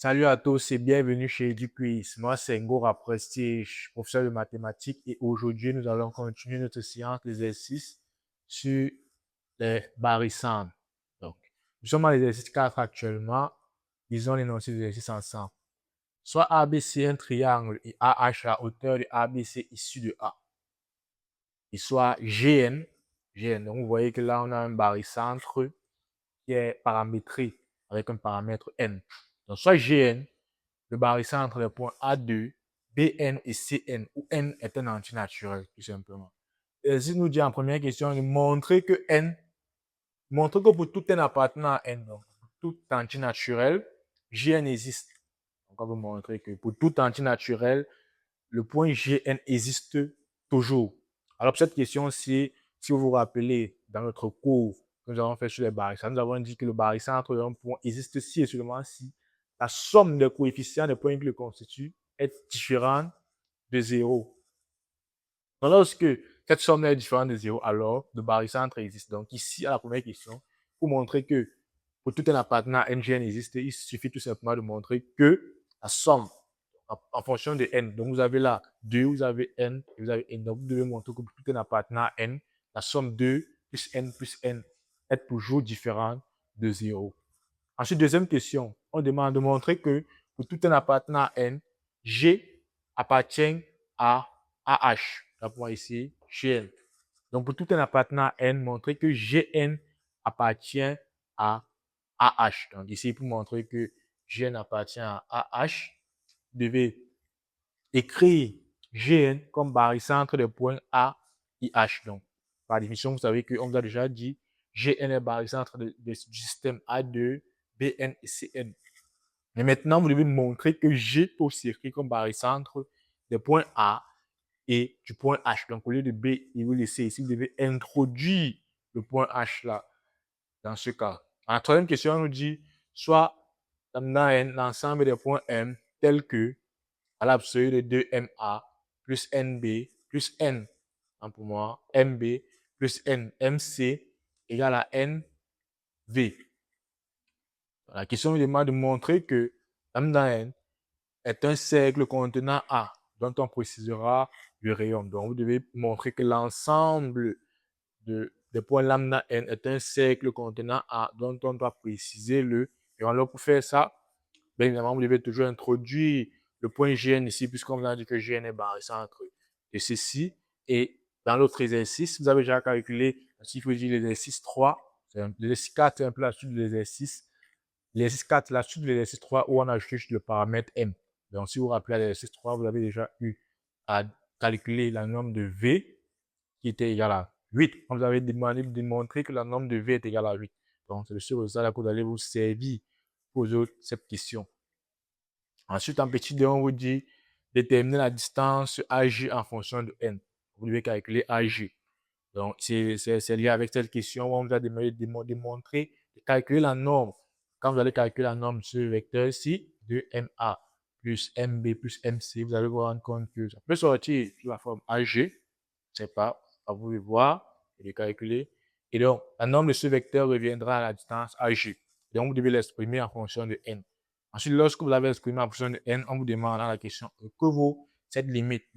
Salut à tous et bienvenue chez EduQuiz. Moi, c'est Ngora Prestige, professeur de mathématiques et aujourd'hui, nous allons continuer notre séance d'exercices sur les barycentres. Donc, nous sommes à l'exercice 4 actuellement. Lisons l'énoncé de l'exercice ensemble. Soit ABC un triangle et AH la hauteur de ABC issue de A. Et soit GN. Donc, vous voyez que là, on a un barycentre qui est paramétré avec un paramètre N. Donc, soit GN, le barycentre entre les points A2, BN et CN, où N est un antinaturel, tout simplement. Et si nous dit en première question, de montrer que pour tout N appartenant à N, donc pour tout antinaturel, Gn existe. Donc, on veut montrer que pour tout antinaturel, le point Gn existe toujours. Alors, pour cette question-ci, si vous vous rappelez, dans notre cours que nous avons fait sur les barycentres, nous avons dit que le barycentre d'un point existe si et seulement si la somme des coefficients des points qui le constituent est différente de 0. Donc, lorsque cette somme est différente de 0, alors le barycentre existe. Donc, ici, à la première question, pour montrer que pour tout un appartenant à Ngn existe, il suffit tout simplement de montrer que la somme en fonction de n. Donc, vous avez là 2, vous avez n, et vous avez n. Donc, vous devez montrer que pour tout un appartenant à n, la somme 2 plus n est toujours différente de 0. Ensuite, deuxième question, on demande de montrer que pour tout un appartenant à n, G appartient à AH. Là, pour moi ici, Gn. Donc, pour tout un appartenant à n, montrer que Gn appartient à AH. Donc, ici, pour montrer que Gn appartient à AH, vous devez écrire Gn comme barycentre des points A et H. Donc, par définition, vous savez qu'on vous a déjà dit Gn est barycentre du système A2, Bn et Cn. Mais maintenant, vous devez montrer que G peut aussi écrire comme barycentre des points A et du point H. Donc, au lieu de B et vous laissez ici, vous devez introduire le point H là, dans ce cas. En la troisième question, on nous dit soit lambda n, l'ensemble des points M, tels que à l'absolu de 2MA plus NB plus N. Donc pour moi, MB plus N, MC égale à NV. La question me demande de montrer que lambda n est un cercle contenant A, dont on précisera le rayon. Donc, vous devez montrer que l'ensemble des points lambda n est un cercle contenant A, dont on doit préciser le rayon. Alors, pour faire ça, bien évidemment, vous devez toujours introduire le point Gn ici, puisqu'on vous a dit que Gn est barycentre de ceci. Et dans l'autre exercice, vous avez déjà calculé, s'il faut dire l'exercice 3, l'exercice 4, c'est un peu la suite de l'exercice. L'exercice 4, la suite de l'exercice 3, où on a ajouté le paramètre M. Donc, si vous vous rappelez à l'exercice 3, vous avez déjà eu à calculer la norme de V qui était égale à 8. On vous avait demandé de démontrer que la norme de V est égale à 8. Donc, c'est le seul résultat que vous allez vous servir pour résoudre cette question. Ensuite, en petit 2, on vous dit déterminer la distance AG en fonction de N. Vous devez calculer AG. Donc, c'est lié avec cette question où on vous a démontré de calculer la norme. Quand vous allez calculer la norme sur le vecteur-ci, de MA plus MB plus MC, vous allez vous rendre compte que ça peut sortir sous la forme AG. Je ne sais pas, à vous de voir et de calculer. Et donc, la norme de ce vecteur reviendra à la distance AG. Donc, vous devez l'exprimer en fonction de N. Ensuite, lorsque vous l'avez exprimé en fonction de N, on vous demande dans la question que vaut cette limite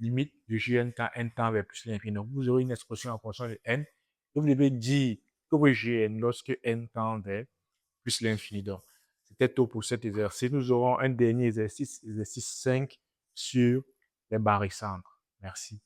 de Gn quand n tend vers plus l'infini. Donc, vous aurez une expression en fonction de N. Et vous devez dire que vaut Gn lorsque n tend vers plus l'infini. Donc, c'était tout pour cet exercice. Nous aurons un dernier exercice, exercice 5 sur les barycentres. Merci.